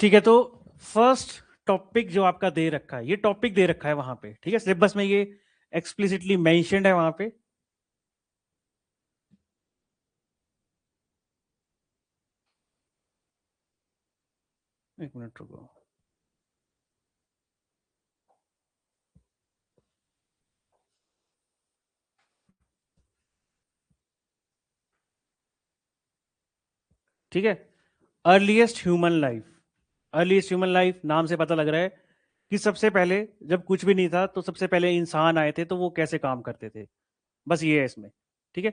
ठीक है, तो फर्स्ट टॉपिक जो आपका दे रखा है, ये टॉपिक दे रखा है वहां पे, ठीक है, सिलेबस में ये एक्सप्लिसिटली मेंशन्ड है वहां पे। एक मिनट रुको। ठीक है, earliest human life. Earliest human life नाम से पता लग रहा है कि सबसे पहले जब कुछ भी नहीं था तो सबसे पहले इंसान आए थे, तो वो कैसे काम करते थे, बस ये है इसमें। ठीक है,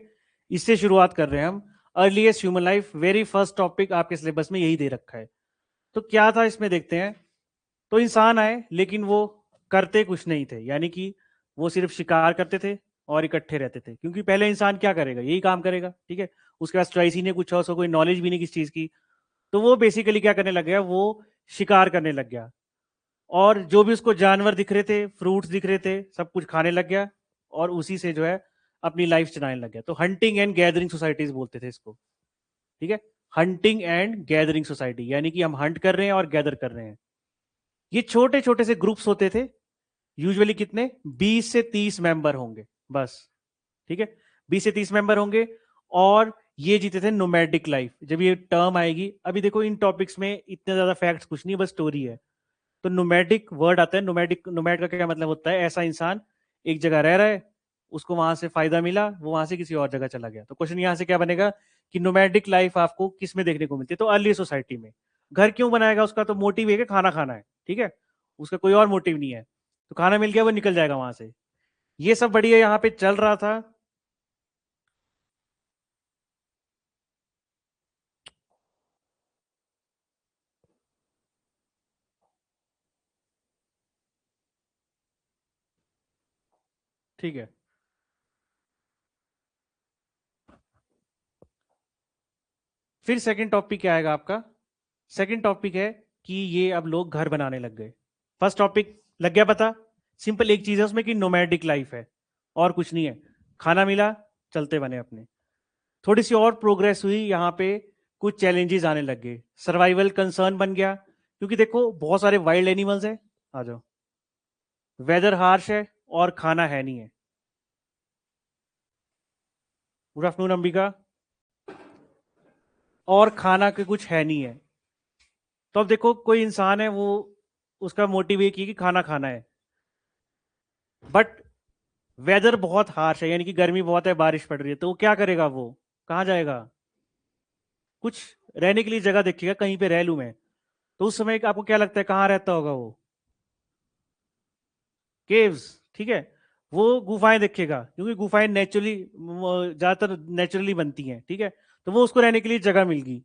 इससे शुरुआत कर रहे हैं हम। Earliest human life, very first topic आपके सिलेबस में यही दे रखा है। तो क्या था इसमें देखते हैं। तो इंसान आए लेकिन वो करते कुछ नहीं थे, यानी कि वो सिर्फ शिकार करते थे और इकट्ठे रहते थे, क्योंकि पहले इंसान क्या करेगा, यही काम करेगा। ठीक है, उसके पास चॉइस ही नहीं कुछ और, उसको कोई नॉलेज भी नहीं किस चीज़ की। तो वो बेसिकली क्या करने लग गया, वो शिकार करने लग गया, और जो भी उसको जानवर दिख रहे थे, फ्रूट्स दिख रहे थे, सब कुछ खाने लग गया, और उसी से जो है अपनी लाइफ चलाने लग गया। तो हंटिंग एंड गैदरिंग सोसाइटीज बोलते थे इसको। ठीक है, हंटिंग एंड गैदरिंग सोसाइटी, यानी कि हम हंट कर रहे हैं और गैदर कर रहे हैं। ये छोटे छोटे से ग्रुप्स होते थे, यूजुअली कितने, 20 से 30 मेंबर होंगे बस। ठीक है, 20 से 30 मेंबर होंगे, और ये जीते थे नोमैडिक लाइफ। जब ये टर्म आएगी, अभी देखो इन टॉपिक्स में इतने ज्यादा फैक्ट्स कुछ नहीं, बस स्टोरी है। तो नोमैडिक वर्ड आता है, नोमैडिक, नोमैड का क्या मतलब होता है, ऐसा इंसान एक जगह रह रहा है, उसको वहां से फायदा मिला, वो वहां से किसी और जगह चला गया। तो क्वेश्चन यहां से क्या बनेगा कि नोमैडिक लाइफ आपको किस में देखने को मिलती है, तो अर्ली सोसाइटी में। घर क्यों बनाएगा, उसका तो मोटिव है कि खाना खाना है। ठीक है, उसका कोई और मोटिव नहीं है, तो खाना मिल गया वो निकल जाएगा वहां से। ये सब बढ़िया यहाँ पे चल रहा था। ठीक है, फिर सेकंड टॉपिक क्या आएगा आपका। सेकंड टॉपिक है कि ये अब लोग घर बनाने लग गए। फर्स्ट टॉपिक लग गया पता, सिंपल एक चीज है उसमें कि नोमैडिक लाइफ है, और कुछ नहीं है। खाना मिला, चलते बने अपने। थोड़ी सी और प्रोग्रेस हुई यहाँ पे, कुछ चैलेंजेस आने लग गए, सर्वाइवल कंसर्न बन गया, क्योंकि देखो बहुत सारे वाइल्ड एनिमल्स हैं। आ जाओ। वेदर हार्श है, और खाना है नहीं है। Good afternoon Ambika. और खाना के कुछ है नहीं है। तो अब देखो कोई इंसान है, वो उसका मोटिव ये कि खाना खाना है, बट वेदर बहुत हार्श है, यानी कि गर्मी बहुत है, बारिश पड़ रही है, तो वो क्या करेगा, वो कहाँ जाएगा। कुछ रहने के लिए जगह देखिएगा, कहीं पे रह लूं मैं। तो उस समय आपको क्या लगता है कहाँ रहता होगा वो, केव्स। ठीक है, वो गुफाएं देखेगा, क्योंकि गुफाएं नेचुरली, ज्यादातर नेचुरली बनती हैं। ठीक है, तो वो उसको रहने के लिए जगह मिल गई।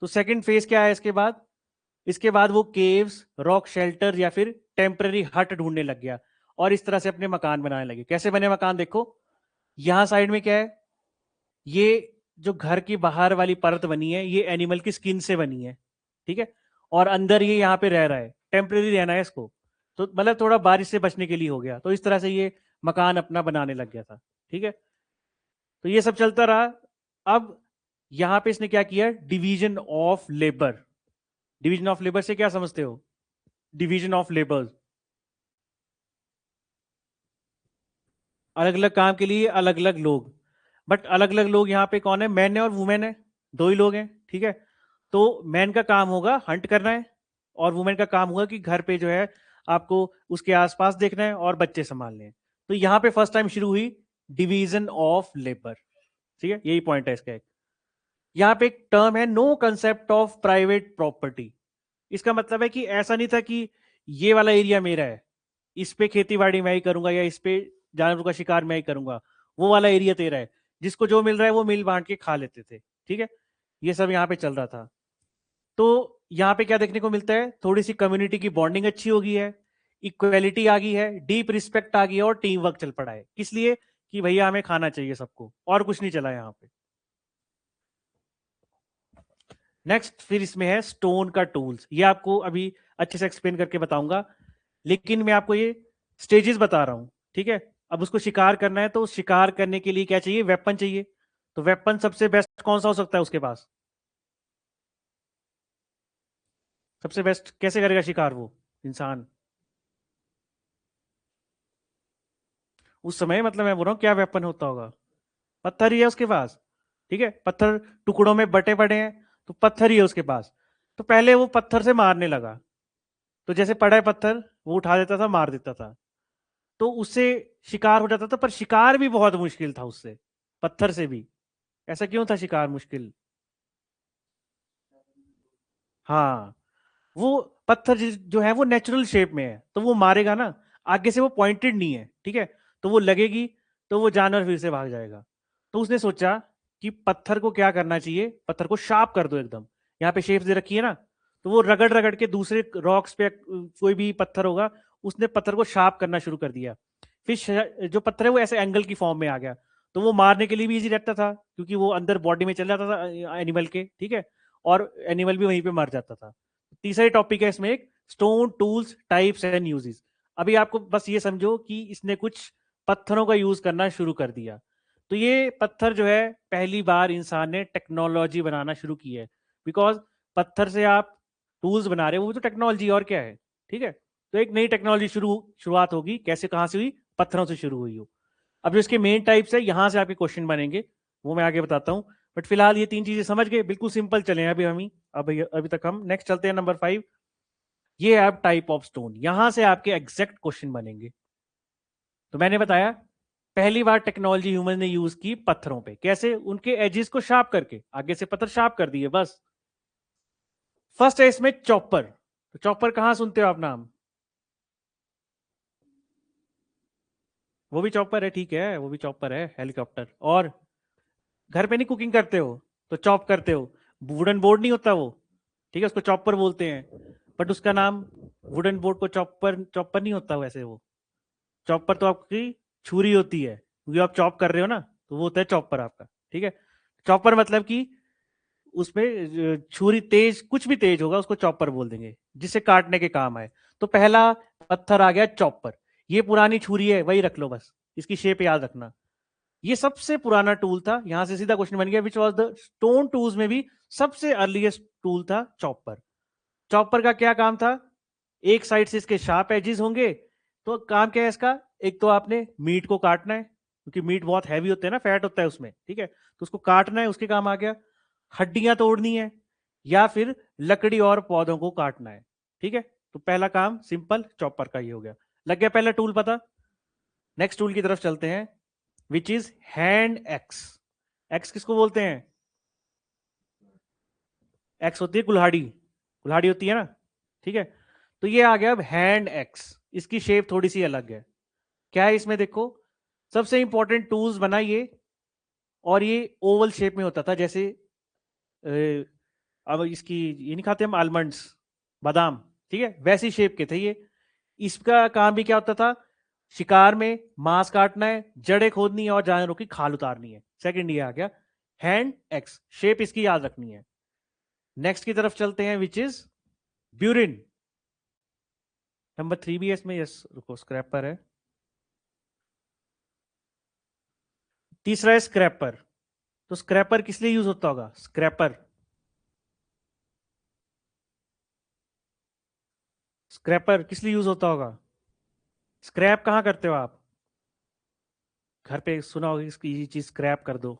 तो सेकंड फेज क्या है इसके बाद, इसके बाद वो केव्स, रॉक शेल्टर, या फिर टेम्पररी हट ढूंढने लग गया, और इस तरह से अपने मकान बनाने लगे। कैसे बने मकान देखो, यहाँ साइड में क्या है, ये जो घर की बाहर वाली परत बनी है, ये एनिमल की स्किन से बनी है। ठीक है, और अंदर ये यहाँ पे रह रहा है, टेम्परेरी रहना है इसको। तो मतलब थोड़ा बारिश से बचने के लिए हो गया, तो इस तरह से ये मकान अपना बनाने लग गया था। ठीक है, तो ये सब चलता रहा। अब यहाँ पे इसने क्या किया, division of labour. Division of labour से क्या समझते हो, डिवीजन ऑफ लेबर, अलग अलग काम के लिए अलग अलग लोग। बट अलग अलग लोग यहाँ पे कौन है, मैन है और वुमेन है, दो ही लोग हैं। ठीक है, तो मैन का काम होगा हंट करना है, और वुमेन का काम होगा कि घर पे जो है आपको उसके आसपास देखना है और बच्चे संभालने हैं। तो यहाँ पे फर्स्ट टाइम शुरू हुई डिवीजन ऑफ लेबर। ठीक है, यही पॉइंट है इसका एक। यहाँ पे एक टर्म है, no concept of private property. इसका मतलब है कि ऐसा नहीं था कि ये वाला एरिया मेरा है, इस पे खेती बाड़ी मैं ही करूंगा, या इस पे जानवरों का शिकार मैं ही करूंगा, वो वाला एरिया तेरा है। जिसको जो मिल रहा है वो मिल बांट के खा लेते थे। ठीक है, ये सब यहाँ पे चल रहा था। तो यहाँ पे क्या देखने को मिलता है, थोड़ी सी कम्युनिटी की बॉन्डिंग अच्छी हो गई है, इक्वलिटी आ गई है, डीप रिस्पेक्ट आ गई है, और टीम वर्क चल पड़ा है। किस लिए, कि भैया हमें खाना चाहिए सबको, और कुछ नहीं चला यहाँ पे। नेक्स्ट फिर इसमें है स्टोन का टूल्स, ये आपको अभी अच्छे से एक्सप्लेन करके बताऊंगा, लेकिन मैं आपको ये स्टेजेस बता रहा हूं। ठीक है, अब उसको शिकार करना है, तो शिकार करने के लिए क्या चाहिए, वेपन चाहिए। तो वेपन सबसे बेस्ट कौन सा हो सकता है उसके पास, सबसे बेस्ट कैसे करेगा शिकार वो इंसान? उस समय मतलब मैं बोल रहा हूँ क्या वेपन होता होगा? पत्थर ही है उसके पास। ठीक है, पत्थर टुकड़ों में बटे पड़े हैं, तो पत्थर ही है उसके पास। तो पहले वो पत्थर से मारने लगा। तो जैसे पड़ा है पत्थर, वो उठा देता था, मार देता था, तो उससे शिकार हो जाता था। पर शिकार भी बहुत मुश्किल था उससे, पत्थर से भी। ऐसा क्यों था शिकार मुश्किल? हाँ, वो पत्थर जो है वो नेचुरल शेप में है, तो वो मारेगा ना, आगे से वो पॉइंटेड नहीं है, ठीक है, तो वो लगेगी, तो वो जानवर फिर से भाग जाएगा। तो उसने सोचा कि पत्थर को क्या करना चाहिए, पत्थर को शार्प कर दो एकदम। यहाँ पे शेप दे रखी है ना, तो वो रगड़ रगड़ के दूसरे रॉक्स पे, कोई भी पत्थर होगा, उसने पत्थर को शार्प करना शुरू कर दिया। फिर जो पत्थर है वो ऐसे एंगल की फॉर्म में आ गया, तो वो मारने के लिए भी इजी रहता था, क्योंकि वो अंदर बॉडी में चल जाता था एनिमल के, ठीक है, और एनिमल भी वहीं पे मर जाता था। तीसरा टॉपिक है इसमें एक, stone tools types and uses. अभी आपको बस ये समझो कि इसने कुछ पत्थरों का यूज करना शुरू कर दिया। तो ये पत्थर जो है पहली बार इंसान ने टेक्नोलॉजी बनाना शुरू की है, बिकॉज पत्थर से आप टूल्स बना रहे हो, वो तो टेक्नोलॉजी और क्या है। ठीक है, तो एक नई टेक्नोलॉजी शुरुआत होगी, कैसे कहां से हुई? पत्थरों से शुरू हुई हो। अब जो इसके मेन टाइप्स है, यहां से आपके क्वेश्चन बनेंगे, वो मैं आगे बताता हूँ। बट फिलहाल ये तीन चीजें समझ गए, बिल्कुल सिंपल चले हैं अभी हम ही। अभी तक हम नेक्स्ट चलते हैं, नंबर 5। ये आप टाइप ऑफ स्टोन, यहां से आपके एग्जैक्ट क्वेश्चन बनेंगे। तो मैंने बताया पहली बार टेक्नोलॉजी ह्यूमन ने यूज की पत्थरों पे, कैसे? उनके एजेस को शार्प करके, आगे से पत्थर शार्प कर दिए बस। फर्स्ट है इसमें चॉपर। तो चॉपर कहां सुनते हो आप नाम? वो भी चॉपर है, ठीक है, वो भी चॉपर है, हेलीकॉप्टर। और घर पे नहीं कुकिंग करते हो तो चॉप करते हो, वुडन बोर्ड नहीं होता वो, ठीक है, उसको चॉपर बोलते हैं। बट उसका नाम, वुडन बोर्ड को चॉपर चॉपर नहीं होता वैसे। वो चॉपर तो आपकी छुरी होती है, क्योंकि आप चॉप कर रहे हो ना, तो वो होता है चॉपर आपका। ठीक है, चॉपर मतलब कि उसमें छुरी तेज, कुछ भी तेज होगा उसको चॉपर बोल देंगे, जिससे काटने के काम आए। तो पहला पत्थर आ गया चॉपर। ये पुरानी छुरी है, वही रख लो बस, इसकी शेप याद रखना। ये सबसे पुराना टूल था। यहां से सीधा क्वेश्चन बन गया, which was the stone tools में भी सबसे अर्लीस्ट टूल था चॉपर। चॉपर का क्या काम था? एक साइड से इसके शार्प एजेस होंगे, तो काम क्या है इसका? एक तो आपने मीट को काटना है, क्योंकि मीट बहुत हैवी होता है ना, फैट होता है उसमें, ठीक है, तो उसको काटना है, उसके काम आ गया। हड्डियां तोड़नी है, या फिर लकड़ी और पौधों को काटना है। ठीक है, तो पहला काम सिंपल चॉपर का ही हो गया। लग गया पहला टूल पता? नेक्स्ट टूल की तरफ चलते हैं, which is hand axe. X किसको बोलते हैं? एक्स होती है कुल्हाड़ी, कुल्हाड़ी होती है ना, ठीक है। तो ये आ गया अब हैंड एक्स। इसकी शेप थोड़ी सी अलग है। क्या है इसमें देखो, सबसे इंपॉर्टेंट टूल्स बना ये, और ये ओवल शेप में होता था, जैसे अब इसकी, ये नहीं खाते हम आलमंड्स, बादाम, ठीक है, वैसी शेप के थे ये। इसका काम भी क्या होता था? शिकार में मांस काटना है, जड़ें खोदनी है, और जानवरों की खाल उतारनी है। सेकंड ये आ गया हैंड एक्स, शेप इसकी याद रखनी है। नेक्स्ट की तरफ चलते हैं, विच इज ब्यूरिन। नंबर 3 भी है इसमें, यस, रुको, स्क्रैपर है। तीसरा है स्क्रैपर। तो स्क्रैपर किस लिए यूज होता होगा? स्क्रैपर, स्क्रैपर किस लिए यूज होता होगा? स्क्रैप कहाँ करते हो आप? घर पे सुना होगा इसकी, ये चीज स्क्रैप कर दो।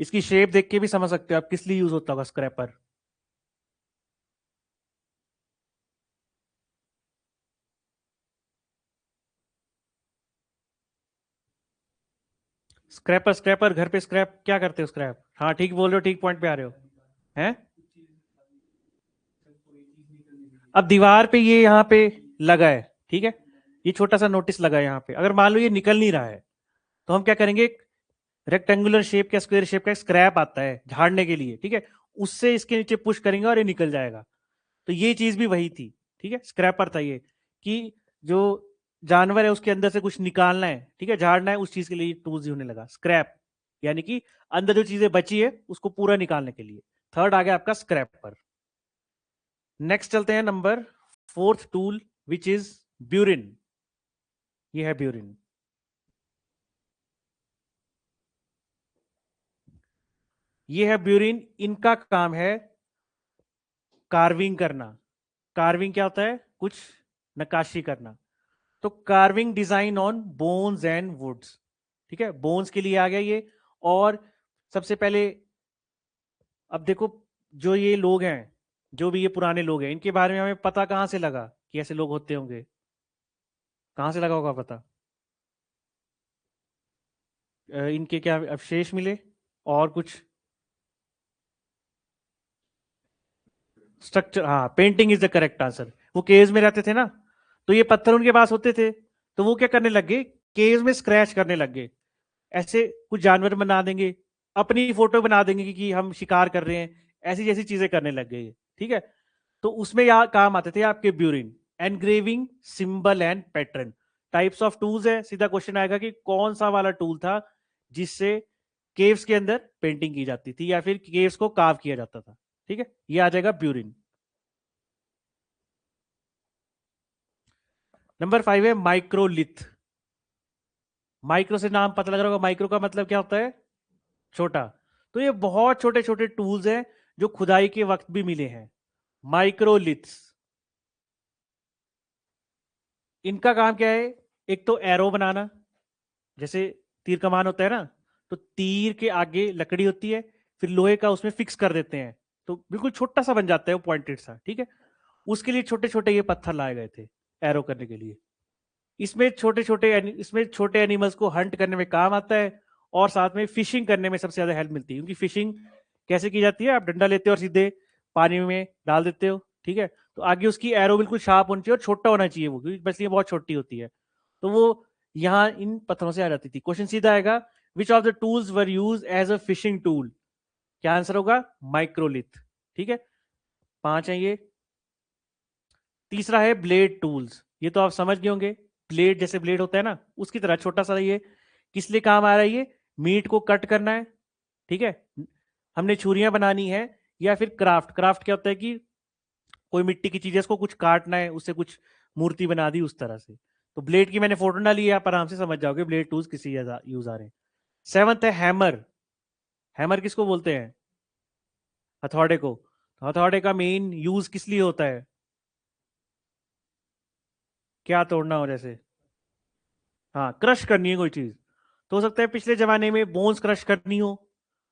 इसकी शेप देख के भी समझ सकते हो आप किस लिए यूज होता होगा स्क्रैपर। स्क्रैपर, स्क्रैपर घर पे स्क्रैप क्या करते हो? स्क्रैप, हाँ ठीक बोल रहे हो, ठीक पॉइंट पे आ रहे हो। हैं? अब दीवार पे ये यहाँ पे लगा है, ठीक है, ये छोटा सा नोटिस लगा है यहाँ पे। अगर मान लो ये निकल नहीं रहा है, तो हम क्या करेंगे? रेक्टेंगुलर शेप का, स्क्वायर शेप का स्क्रैप आता है झाड़ने के लिए, ठीक है, उससे इसके नीचे पुश करेंगे और ये निकल जाएगा। तो ये चीज भी वही थी, ठीक है, स्क्रैपर था ये, कि जो जानवर है उसके अंदर से कुछ निकालना है, ठीक है, झाड़ना है, उस चीज के लिए टूल्स होने लगा स्क्रैप, यानी कि अंदर जो चीजें बची है उसको पूरा निकालने के लिए। थर्ड आ गया आपका स्क्रैपर। नेक्स्ट चलते हैं, number 4th tool, which is burin. ये है ब्यूरिन। ये है ब्यूरिन। इनका काम है कार्विंग करना। कार्विंग क्या होता है? कुछ नक्काशी करना। तो carving design on bones and woods, ठीक है, बोन्स के लिए आ गया ये। और सबसे पहले अब देखो, जो ये लोग हैं, जो भी ये पुराने लोग हैं, इनके बारे में हमें पता कहाँ से लगा कि ऐसे लोग होते होंगे? कहाँ से लगा होगा पता? इनके क्या अवशेष मिले और कुछ स्ट्रक्चर। हाँ, painting is the correct answer. वो केव्स में रहते थे ना, तो ये पत्थर उनके पास होते थे, तो वो क्या करने लग गए? केव्स में स्क्रैच करने लग गए। ऐसे कुछ जानवर बना देंगे, अपनी फोटो बना देंगे कि हम शिकार कर रहे हैं, ऐसी जैसी चीजें करने लग गए, ठीक है। तो उसमें यहाँ काम आते थे आपके burin, engraving, symbol and pattern. Types of tools है, सीधा क्वेश्चन आएगा कि कौन सा वाला टूल था जिससे केव्स के अंदर पेंटिंग की जाती थी या फिर केव्स को कार्व किया जाता था, ठीक है। ये आ जाएगा ब्यूरिन। नंबर 5 है माइक्रोलिथ। माइक्रो से नाम पता लग रहा होगा, माइक्रो का मतलब क्या होता है? छोटा। तो ये बहुत छोटे छोटे टूल्स हैं जो खुदाई के वक्त भी मिले हैं, माइक्रोलिथ्स। इनका काम क्या है? एक तो एरो बनाना, जैसे तीर कमान होता है ना, तो तीर के आगे लकड़ी होती है, फिर लोहे का उसमें फिक्स कर देते हैं, तो बिल्कुल छोटा सा बन जाता है वो, पॉइंटेड सा, ठीक है। उसके लिए छोटे छोटे ये पत्थर लाए गए थे एरो करने के लिए। इसमें छोटे एनिमल्स को हंट करने में काम आता है, और साथ में फिशिंग करने में सबसे ज्यादा हेल्प मिलती है, क्योंकि फिशिंग कैसे की जाती है? आप डंडा लेते हो और सीधे पानी में डाल देते हो, ठीक है। तो आगे उसकी एरो बिल्कुल शार्प होनी चाहिए और छोटा होना चाहिए वो, क्योंकि मछलियां बहुत छोटी होती है। तो वो यहाँ इन पत्थरों से आ जाती थी। क्वेश्चन सीधा आएगा, which of the tools were use as a fishing tool? क्या आंसर होगा? माइक्रोलिथ, ठीक है। 5 है ये। तीसरा है ब्लेड टूल्स। ये तो आप समझ गए होंगे, ब्लेड जैसे ब्लेड होता है ना, उसकी तरह छोटा सा ये। किस लिए काम आ रहा है ये? मीट को कट करना है, ठीक है, हमने छुरियां बनानी है, या फिर क्राफ्ट। क्राफ्ट क्या होता है कि कोई मिट्टी की चीज है, उसको कुछ काटना है, उससे कुछ मूर्ति बना दी उस तरह से। तो ब्लेड की मैंने फोटो डाली है, आप आराम से समझ जाओगे ब्लेड टूल्स किसी यूज आ रहे हैं। 7th है हैमर। हैमर किसको बोलते हैं? हथौड़े को। तो हथौड़े का मेन यूज किस लिए होता है? क्या तोड़ना हो जैसे? हाँ, क्रश करनी है कोई चीज। तो हो सकता है पिछले जमाने में बोन्स क्रश करनी हो।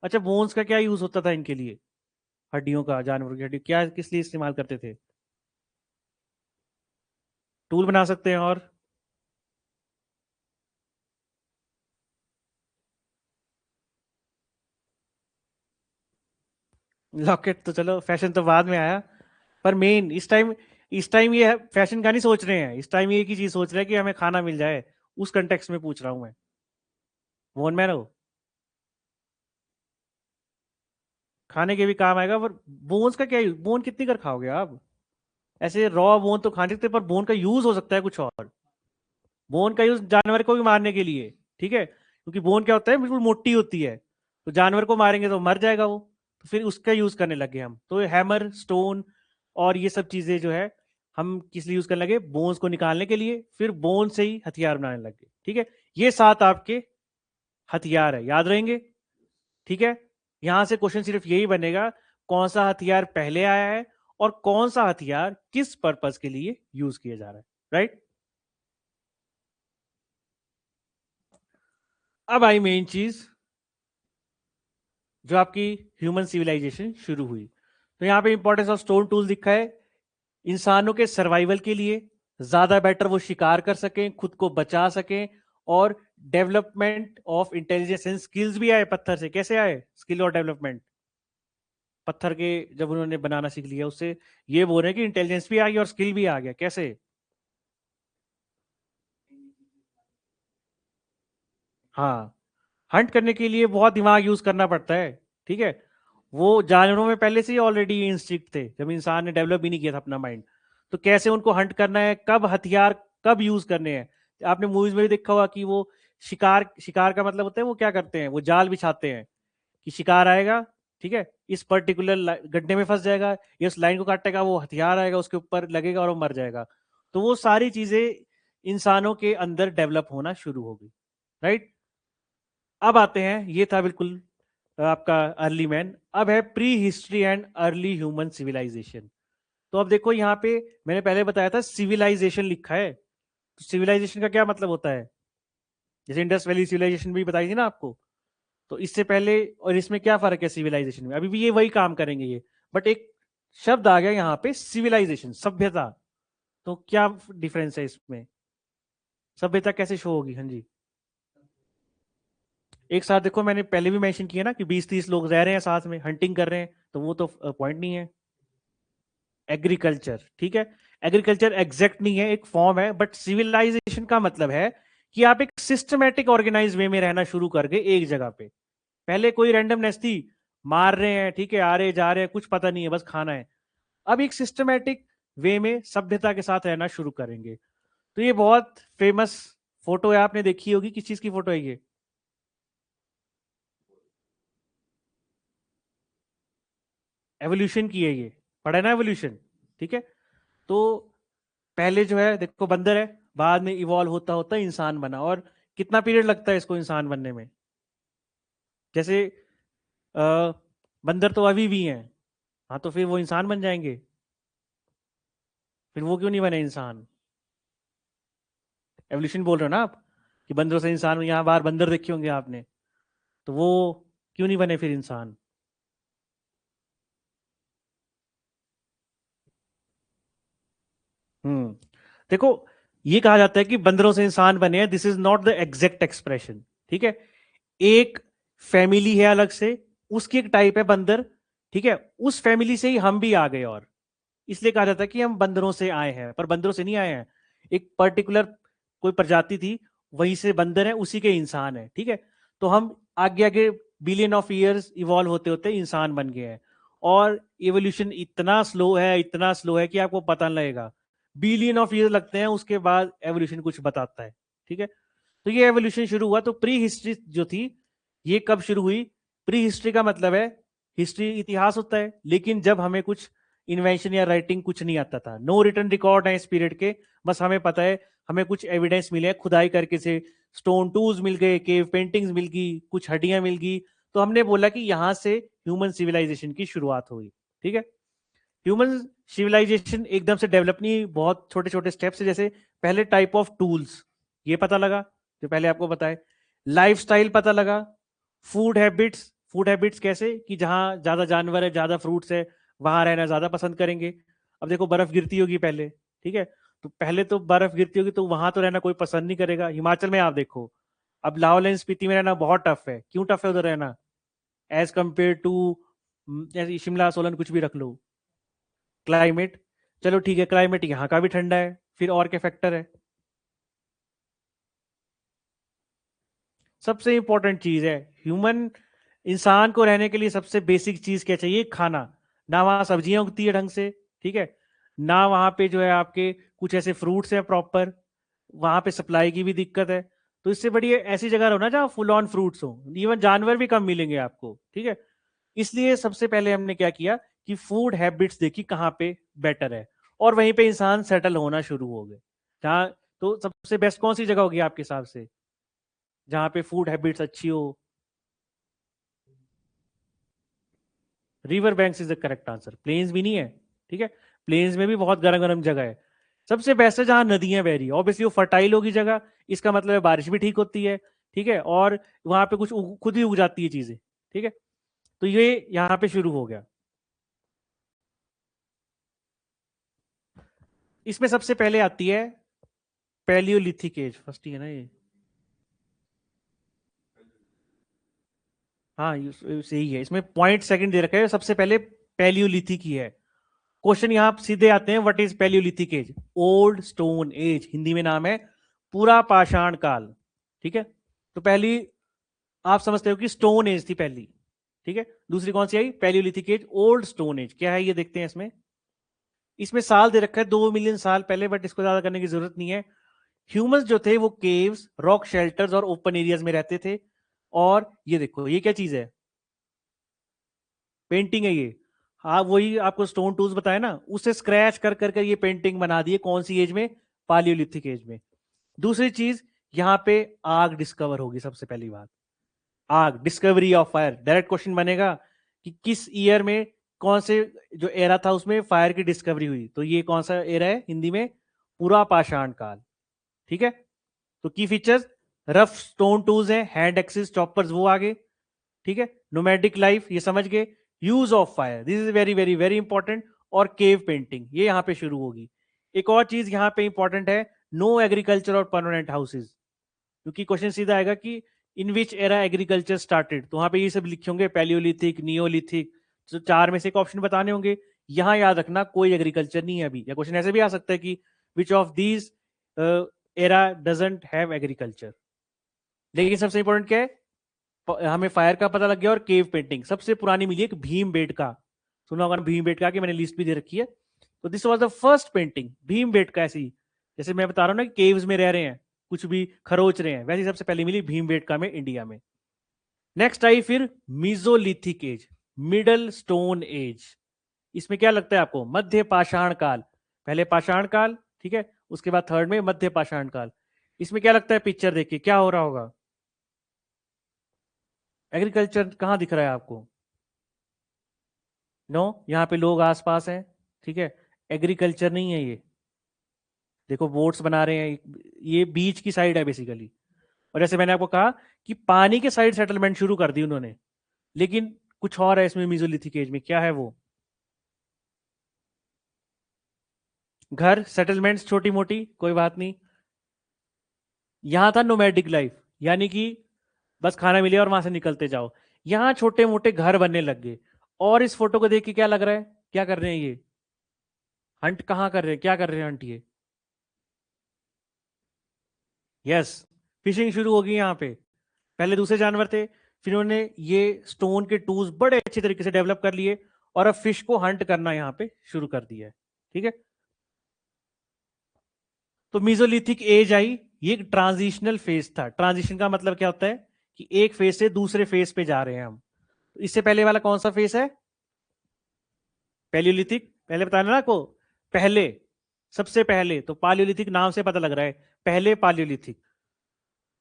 अच्छा, बोन्स का क्या यूज होता था इनके लिए? हड्डियों का, जानवर की हड्डी, क्या किस लिए इस्तेमाल करते थे? टूल बना सकते हैं, और लॉकेट तो चलो फैशन तो बाद में आया, पर मेन इस टाइम ये फैशन का नहीं सोच रहे हैं, इस टाइम ये एक ही चीज सोच रहे हैं कि हमें खाना मिल जाए। उस कंटेक्स्ट में पूछ रहा हूं मैं। बोन मैरो खाने के भी काम आएगा, पर बोन्स का क्या यूज? बोन कितनी कर खाओगे आप? ऐसे रॉ बोन तो खा सकते हैं, पर बोन का यूज हो सकता है कुछ और। बोन का यूज जानवर को भी मारने के लिए, ठीक है, क्योंकि बोन क्या होता है, बिल्कुल मोटी होती है, तो जानवर को मारेंगे तो मर जाएगा वो। तो फिर उसका यूज करने लगे हम, तो हैमर, स्टोन और ये सब चीजें जो है, हम किस लिए यूज करने लगे? बोन्स को निकालने के लिए, फिर बोन से ही हथियार बनाने लगे, ठीक है। ये 7 आपके हथियार है, याद रहेंगे, ठीक है। यहां से क्वेश्चन सिर्फ यही बनेगा, कौन सा हथियार पहले आया है और कौन सा हथियार किस पर्पस के लिए यूज किया जा रहा है, राइट। अब आई मेन चीज, जो आपकी ह्यूमन सिविलाइजेशन शुरू हुई। तो यहाँ पे इंपॉर्टेंस ऑफ स्टोन टूल दिखा है, इंसानों के सर्वाइवल के लिए, ज्यादा बेटर वो शिकार कर सकें, खुद को बचा सकें, और development of intelligence and skills भी आए पत्थर से। कैसे आए स्किल और डेवलपमेंट? पत्थर के जब उन्होंने बनाना सीख लिया, उससे ये बोल रहे हैं कि इंटेलिजेंस भी आ गया और स्किल भी आ गया। कैसे? हाँ, हंट करने के लिए बहुत दिमाग यूज करना पड़ता है, ठीक है। वो जानवरों में पहले से ही ऑलरेडी इंस्टिंक्ट थे, जब इंसान ने डेवलप भी नहीं किया था अपना माइंड। तो कैसे उनको हंट करना है, कब हथियार कब यूज करने हैं। आपने मूवीज में भी देखा होगा कि वो शिकार, शिकार का मतलब होता है वो क्या करते हैं, वो जाल बिछाते हैं कि शिकार आएगा, ठीक है, इस पर्टिकुलर गड्ढे में फंस जाएगा, ये उस लाइन को काटेगा, वो हथियार आएगा उसके ऊपर लगेगा और वो मर जाएगा। तो वो सारी चीजें इंसानों के अंदर डेवलप होना शुरू हो गई, राइट। अब आते हैं, ये था बिल्कुल आपका अर्ली मैन। अब है pre history and early human civilisation. तो अब देखो यहाँ पे मैंने पहले बताया था सिविलाइजेशन लिखा है, तो सिविलाइजेशन का क्या मतलब होता है? जैसे इंडस वैली सिविलाइजेशन भी बताई थी ना आपको, तो इससे पहले और इसमें क्या फर्क है सिविलाइजेशन में? अभी भी ये वही काम करेंगे ये, बट एक शब्द आ गया यहाँ पे सिविलाइजेशन, सभ्यता। तो क्या डिफरेंस है इसमें? सभ्यता कैसे शो होगी? हाँ जी, एक साथ देखो, मैंने पहले भी मेंशन किया ना कि 20-30 लोग रह रहे हैं साथ में, हंटिंग कर रहे हैं, तो वो तो पॉइंट नहीं है। एग्रीकल्चर, ठीक है, एग्रीकल्चर एग्जैक्ट नहीं है, एक फॉर्म है, बट सिविलाइजेशन का मतलब है कि आप एक सिस्टमैटिक ऑर्गेनाइज वे में रहना शुरू कर गए एक जगह पे। पहले कोई रैंडमनेस थी, मार रहे हैं, ठीक है, आ रहे जा रहे हैं, कुछ पता नहीं है, बस खाना है। अब एक सिस्टमैटिक वे में सभ्यता के साथ रहना शुरू करेंगे। तो ये बहुत फेमस फोटो है, आपने देखी होगी, किस चीज की फोटो है ये? एवोल्यूशन की है ये, पढ़ा है ना एवोल्यूशन, ठीक है। तो पहले जो है देखो बंदर है, बाद में इवॉल्व होता होता इंसान बना, और कितना पीरियड लगता है इसको इंसान बनने में? जैसे अ, बंदर तो अभी भी हैं, हाँ, तो फिर वो इंसान बन जाएंगे? फिर वो क्यों नहीं बने इंसान? एवोल्यूशन बोल रहे हो ना आप, कि बंदरों से इंसान, यहाँ बाहर बंदर देखे होंगे आपने, तो वो क्यों नहीं बने फिर इंसान? हम्म, देखो, ये कहा जाता है कि बंदरों से इंसान बने हैं, this is not the exact expression, ठीक है। एक फैमिली है अलग से, उसकी एक टाइप है बंदर, ठीक है, उस फैमिली से ही हम भी आ गए, और इसलिए कहा जाता है कि हम बंदरों से आए हैं, पर बंदरों से नहीं आए हैं। एक पर्टिकुलर कोई प्रजाति थी, वहीं से बंदर है, उसी के इंसान है, ठीक है। तो हम आगे आगे बिलियन ऑफ ईयर्स इवॉल्व होते होते इंसान बन गए हैं, और एवोल्यूशन इतना स्लो है, इतना स्लो है कि आपको पता नहीं लगेगा, बिलियन ऑफ ईयर लगते हैं, उसके बाद एवोल्यूशन कुछ बताता है, ठीक है। तो ये एवोल्यूशन शुरू हुआ, तो प्री हिस्ट्री जो थी, ये कब शुरू हुई? प्री हिस्ट्री का मतलब है, हिस्ट्री इतिहास होता है, लेकिन जब हमें कुछ इन्वेंशन या राइटिंग कुछ नहीं आता था, नो रिटर्न रिकॉर्ड है इस पीरियड के, बस हमें पता है, हमें कुछ एविडेंस मिले हैं खुदाई करके से, स्टोन टूल्स मिल गए, केव पेंटिंग्स मिल गई, कुछ हड्डियां मिल गई, तो हमने बोला कि यहां से ह्यूमन सिविलाइजेशन की शुरुआत हुई, ठीक है। ह्यूमन सिविलाइजेशन एकदम से डेवलप नहीं, बहुत छोटे छोटे स्टेप्स है, जैसे पहले टाइप ऑफ टूल्स, ये पता लगा जो पहले आपको बताए, लाइफस्टाइल पता लगा, फूड हैबिट्स, फूड हैबिट्स कैसे कि जहां ज्यादा जानवर है, ज्यादा फ्रूट्स है, वहां रहना ज्यादा पसंद करेंगे। अब देखो बर्फ गिरती होगी पहले, ठीक है, तो पहले तो बर्फ गिरती होगी, तो वहां तो रहना कोई पसंद नहीं करेगा। हिमाचल में आप देखो, अब लाहौल स्पीति में रहना बहुत टफ है, क्यों टफ है उधर रहना, एज कंपेयर टू जैसे शिमला सोलन कुछ भी रख लो, क्लाइमेट। चलो ठीक है, क्लाइमेट यहाँ का भी ठंडा है, फिर और क्या फैक्टर है? सबसे इंपॉर्टेंट चीज है, ह्यूमन इंसान को रहने के लिए सबसे बेसिक चीज क्या चाहिए? खाना। ना वहां सब्जियां उगती है ढंग से, ठीक है, ना वहां पे जो है आपके कुछ ऐसे फ्रूट्स हैं प्रॉपर, वहां पे सप्लाई की भी दिक्कत है। तो इससे बढ़िया ऐसी जगह रहो ना जहाँ फुल ऑन फ्रूट्स हो, इवन जानवर भी कम मिलेंगे आपको, ठीक है। इसलिए सबसे पहले हमने क्या किया कि फूड हैबिट्स देखी कहाँ पे बेटर है, और वहीं पे इंसान सेटल होना शुरू हो गए। जहाँ, तो सबसे बेस्ट कौन सी जगह होगी आपके हिसाब से, जहाँ पे फूड हैबिट्स अच्छी हो? River banks is the correct answer, plains भी नहीं है, ठीक है, प्लेन्स में भी बहुत गर्म गर्म जगह है। सबसे बेस्ट है जहाँ नदियां बह रही है, ऑब्वियसली वो फर्टाइल होगी जगह, इसका मतलब है बारिश भी ठीक होती है, ठीक है, और वहां पे कुछ खुद ही उग जाती है चीजें, ठीक है। तो ये यहाँ पे शुरू हो गया। इसमें सबसे पहले आती है पैलियोलिथिक एज, फर्स्ट ही है ना ये? हाँ, सही है, इसमें पॉइंट सेकंड दे रखा है, सबसे पहले पैलियोलिथिक ही है। क्वेश्चन यहाँ सीधे आते हैं, what is palaeolithic age? Old stone age, Hindi में नाम है पूरा पाषाण काल, ठीक है। तो पहली आप समझते हो कि स्टोन एज थी पहली, ठीक है। दूसरी कौन सी आई? Paleolithic age, old stone age क्या है ये देखते हैं इसमें। इसमें साल दे रखा है 2 मिलियन साल पहले, बट इसको ज्यादा करने की जरूरत नहीं है। ह्यूमंस जो थे वो केव्स, रॉक शेल्टर्स और ओपन एरियाज में रहते थे। और ये देखो ये क्या चीज है? पेंटिंग है ये। हाँ, वही आपको स्टोन टूल्स बताया ना, उसे स्क्रैच कर कर कर ये पेंटिंग बना दी है, कौन सी एज में? पालियोलिथिक एज में। दूसरी चीज, यहाँ पे आग डिस्कवर होगी सबसे पहली बात। आग, discovery of fire, direct question बनेगा कि किस ईयर में कौन से जो एरा था उसमें फायर की डिस्कवरी हुई, तो ये कौन सा एरा है हिंदी में? पूरा पाषाण काल। ठीक है, तो की फीचर्स, रफ स्टोन टूल्स हैं, हैंड एक्सिस चॉपर्स वो आगे। ठीक है, नोमैडिक लाइफ ये समझ गए, use of fire this is very very very important, और केव पेंटिंग ये यहां पे शुरू होगी। एक और चीज यहां पे इंपॉर्टेंट है, नो एग्रीकल्चर और परमानेंट हाउसेज, क्योंकि क्वेश्चन सीधा आएगा कि इन विच एरा एग्रीकल्चर स्टार्टेड, तो वहां पे ये सब लिखे होंगे, पैलियोलिथिक, नियोलिथिक, तो चार में से एक ऑप्शन बताने होंगे। यहां याद रखना कोई एग्रीकल्चर नहीं है अभी, या क्वेश्चन ऐसे भी आ सकता है कि which of these era doesn't have agriculture. लेकिन सबसे इंपॉर्टेंट क्या है, हमें फायर का पता लग गया, और केव पेंटिंग सबसे पुरानी मिली एक भीम बेटका, सुना होगा भीम बेटका की, मैंने लिस्ट भी दे रखी है। तो this was the first painting Bhim Betka ऐसी, जैसे मैं बता रहा हूँ ना कि केव्स में रह रहे हैं, कुछ भी खरोच रहे हैं, वैसे सबसे पहले मिली भीम बेटका में इंडिया में। नेक्स्ट आई फिर mesolithic age, middle stone age. इसमें क्या लगता है आपको? मध्य पाषाण काल, पहले पाषाण काल, ठीक है, उसके बाद थर्ड में मध्य पाषाण काल। इसमें क्या लगता है पिक्चर देख के क्या हो रहा होगा? एग्रीकल्चर कहां दिख रहा है आपको? नो, यहाँ पे लोग आसपास हैं, ठीक है, एग्रीकल्चर नहीं है ये। देखो बोट्स बना रहे हैं, ये बीच की साइड है बेसिकली। और जैसे मैंने आपको कहा कि पानी के साइड सेटलमेंट शुरू कर दी उन्होंने, लेकिन कुछ और है इसमें मीजोलिथिक एज में, क्या है वो? घर सेटलमेंट्स छोटी मोटी कोई बात नहीं। यहां था नोमैडिक लाइफ, यानी कि बस खाना मिले और वहां से निकलते जाओ। यहां छोटे मोटे घर बनने लग गए। और इस फोटो को देख के क्या लग रहा है, क्या कर रहे हैं ये? हंट कहाँ कर रहे हैं, क्या कर रहे हैं हंट ये? यस, फिशिंग शुरू होगी यहाँ पे। पहले दूसरे जानवर थे, फिर उन्होंने ये स्टोन के टूल्स बड़े अच्छे तरीके से डेवलप कर लिए, और अब फिश को हंट करना यहाँ पे शुरू कर दिया है। ठीक है, तो मीजोलिथिक एज आई, ये एक ट्रांजिशनल फेज था। ट्रांजिशन का मतलब क्या होता है कि एक फेज से दूसरे फेज पे जा रहे हैं हम। तो इससे पहले वाला कौन सा फेज है? पैलियोलिथिक, पहले बताना ना को, पहले, सबसे पहले, तो पालियोलिथिक नाम से पता लग रहा है, पहले पालियोलिथिक।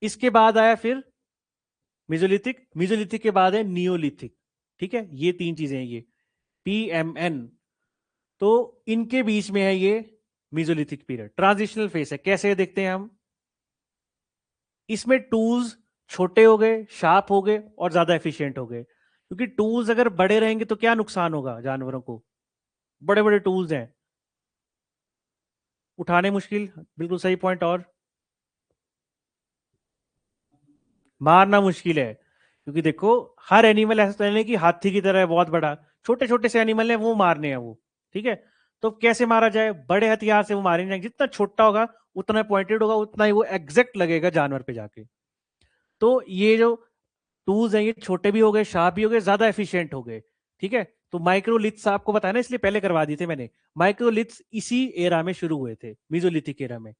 इसके बाद आया फिर मेजोलिथिक, मेजोलिथिक के बाद है नियोलिथिक। ठीक है, ये तीन चीजें हैं ये, PMN। तो इनके बीच में है ये मेजोलिथिक पीरियड, ट्रांजिशनल फेस है। कैसे देखते हैं हम? इसमें टूल्स छोटे हो गए, शार्प हो गए, और ज्यादा एफिशिएंट हो गए, क्योंकि टूल्स अगर बड़े रहेंगे तो क्या नुकसान होगा जानवरों को? बड़े बड़े टूल्स हैं, उठाने मुश्किल, बिल्कुल सही पॉइंट। और मारना मुश्किल है, क्योंकि देखो हर एनिमल ऐसा तो नहीं कि हाथी की तरह है बहुत बड़ा, छोटे छोटे से एनिमल है वो मारने हैं वो। ठीक है, तो कैसे मारा जाए? बड़े हथियार से वो मारे नहीं जाएंगे, जितना छोटा होगा उतना पॉइंटेड होगा, उतना ही वो एग्जैक्ट लगेगा जानवर पे जाके। तो ये जो टूल्स हैं ये छोटे भी हो गए, शार्प भी हो गए, ज्यादा एफिशिएंट हो गए। ठीक है, तो माइक्रोलिथ्स आपको बताया ना, इसलिए पहले करवा दिए थे मैंने। माइक्रोलिथ्स इसी एरा में शुरू हुए थे, मीजोलिथिक एरा में।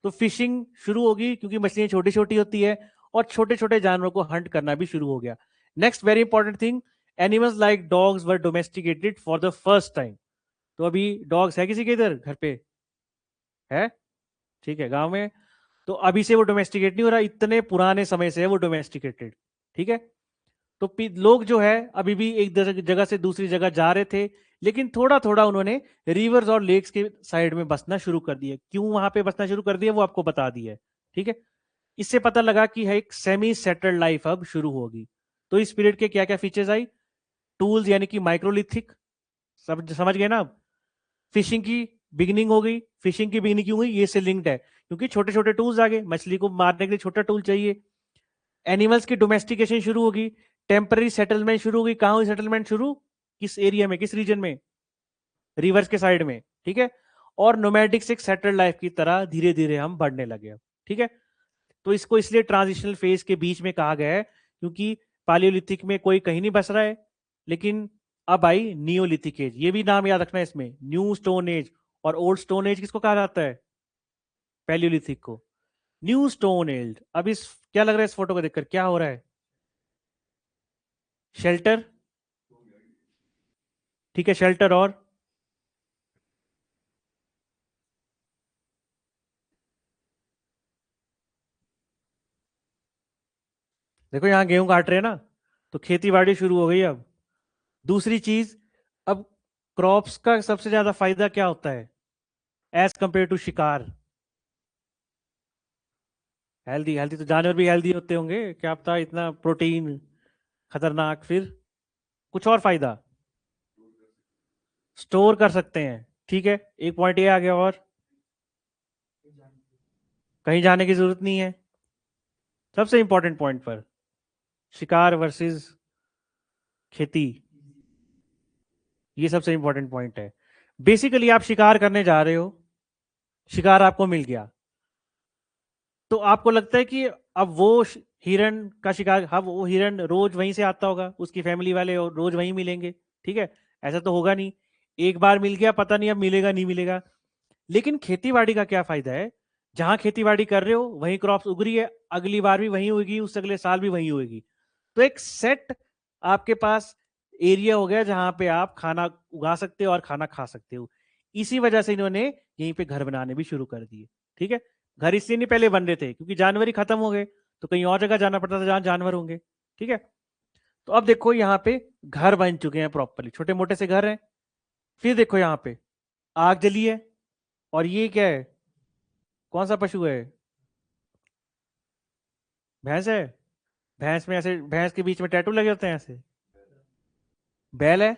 तो फिशिंग शुरू होगी क्योंकि मछलियां छोटी छोटी होती है, और छोटे छोटे जानवरों को हंट करना भी शुरू हो गया। Next very important thing, animals like dogs were domesticated for the first time. तो अभी डॉग्स है किसी के इधर घर पे? है, ठीक है, गांव में। तो अभी से वो डोमेस्टिकेट नहीं हो रहा, इतने पुराने समय से है वो डोमेस्टिकेटेड। ठीक है, तो लोग जो है अभी भी एक जगह से दूसरी जगह जा रहे थे, लेकिन थोड़ा थोड़ा उन्होंने रिवर्स और लेक्स के साइड में बसना शुरू कर दिया। क्यों वहां पे बसना शुरू कर दिया वो आपको बता दिया है। ठीक है, इससे पता लगा कि है एक सेमी सेटल्ड लाइफ अब शुरू होगी। तो इस पीरियड के क्या क्या फीचर्स आई? टूल्स यानी कि माइक्रोलिथिक, सब समझ गए ना आप? फिशिंग की बिगिनिंग हो गई। फिशिंग की बिगिनिंग क्यों हुई? ये से लिंक्ड है, क्योंकि छोटे छोटे टूल्स आ गए, मछली को मारने के लिए छोटा टूल चाहिए। एनिमल्स की डोमेस्टिकेशन शुरू होगी, टेम्पररी सेटलमेंट शुरू होगी। कहां हुई सेटलमेंट शुरू? किस एरिया में, किस रीजन में? रिवर्स के साइड में। ठीक है, और नोमैडिक से सेटल्ड लाइफ की तरह धीरे धीरे हम बढ़ने लगे अब। ठीक है, तो इसको इसलिए ट्रांजिशनल फेज के बीच में कहा गया है, क्योंकि पालियोलिथिक में कोई कहीं नहीं बस रहा है, लेकिन अब आई नियोलिथिक एज। ये भी नाम याद रखना है इसमें, न्यू स्टोन एज। और ओल्ड स्टोन एज किसको कहा जाता है? पैलियोलिथिक को। New stone age. अब इस, क्या लग रहा है इस फोटो को देखकर, क्या हो रहा है? शेल्टर, ठीक है, शेल्टर। और देखो यहाँ गेहूं काट रहे हैं ना, तो खेती बाड़ी शुरू हो गई अब। दूसरी चीज, अब क्रॉप्स का सबसे ज्यादा फायदा क्या होता है एज कंपेयर टू शिकार? हेल्दी, हेल्दी तो जानवर भी हेल्दी होते होंगे, क्या पता इतना प्रोटीन खतरनाक। फिर कुछ और फायदा? स्टोर कर सकते हैं, ठीक है, एक पॉइंट ये आ गया। और कहीं जाने की जरूरत नहीं है। सबसे इंपॉर्टेंट पॉइंट पर, शिकार वर्सेस खेती, ये सबसे इंपॉर्टेंट पॉइंट है। बेसिकली आप शिकार करने जा रहे हो, शिकार आपको मिल गया, तो आपको लगता है कि अब वो हिरन का शिकार, हाँ वो हिरन रोज वहीं से आता होगा, उसकी फैमिली वाले रोज वहीं मिलेंगे, ठीक है? ऐसा तो होगा नहीं, एक बार मिल गया, पता नहीं अब मिलेगा नहीं मिलेगा। लेकिन खेतीबाड़ी का क्या फायदा है, जहां खेतीबाड़ी कर रहे हो वहीं क्रॉप्स उग रही है, अगली बार भी वहीं होगी, उससे अगले साल भी वहीं होगी। तो एक सेट आपके पास एरिया हो गया जहां पे आप खाना उगा सकते हो और खाना खा सकते हो। इसी वजह से इन्होंने यहीं पे घर बनाने भी शुरू कर दिए, ठीक है? घर इसलिए नहीं पहले बन रहे थे क्योंकि जानवर ही खत्म हो गए, तो कहीं और जगह जाना पड़ता था जहां जानवर होंगे, ठीक है? तो अब देखो यहाँ पे घर बन चुके हैं प्रॉपरली, छोटे मोटे से घर हैं। फिर देखो यहाँ पे आग जली है, और ये क्या है, कौन सा पशु है? भैंस है। भैंस में ऐसे, भैंस के बीच में टैटू लगे होते हैं ऐसे। बैल है,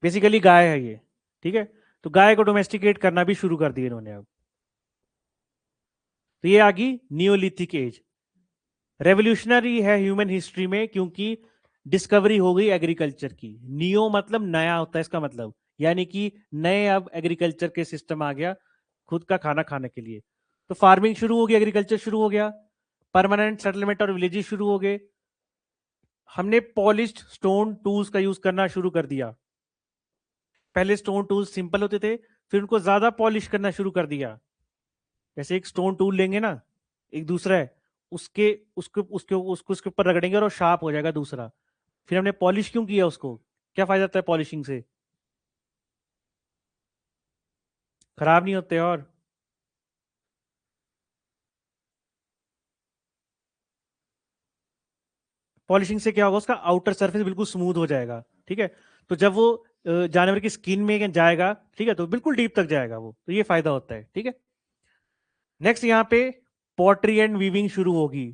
बेसिकली गाय है ये, ठीक है? तो गाय को डोमेस्टिकेट करना भी शुरू कर दिया इन्होंने अब। तो ये आ गई नियोलिथिक एज। रेवोल्यूशनरी है ह्यूमन हिस्ट्री में, क्योंकि डिस्कवरी हो गई एग्रीकल्चर की। नियो मतलब नया होता है इसका मतलब, यानी कि नए अब एग्रीकल्चर के सिस्टम आ गया खुद का खाना खाने के लिए। तो फार्मिंग शुरू हो गई, एग्रीकल्चर शुरू हो गया, परमानेंट सेटलमेंट और विलेजेस शुरू हो गए। हमने पॉलिश्ड स्टोन टूल्स का यूज करना शुरू कर दिया। पहले स्टोन टूल्स सिंपल होते थे, फिर उनको ज्यादा पॉलिश करना शुरू कर दिया। जैसे एक स्टोन टूल लेंगे ना, एक दूसरा है, उसके उसके उसके उसको उसके ऊपर रगड़ेंगे और वो शार्प हो जाएगा दूसरा। फिर हमने पॉलिश क्यों किया उसको? क्या फायदा होता है पॉलिशिंग से? खराब नहीं होते। और पॉलिशिंग से क्या होगा, उसका आउटर सरफेस बिल्कुल स्मूथ हो जाएगा, ठीक है? तो जब वो जानवर की स्किन में जाएगा, ठीक है, तो बिल्कुल डीप तक जाएगा वो, तो ये फायदा होता है, ठीक है? नेक्स्ट यहाँ पे पॉटरी एंड वीविंग शुरू होगी।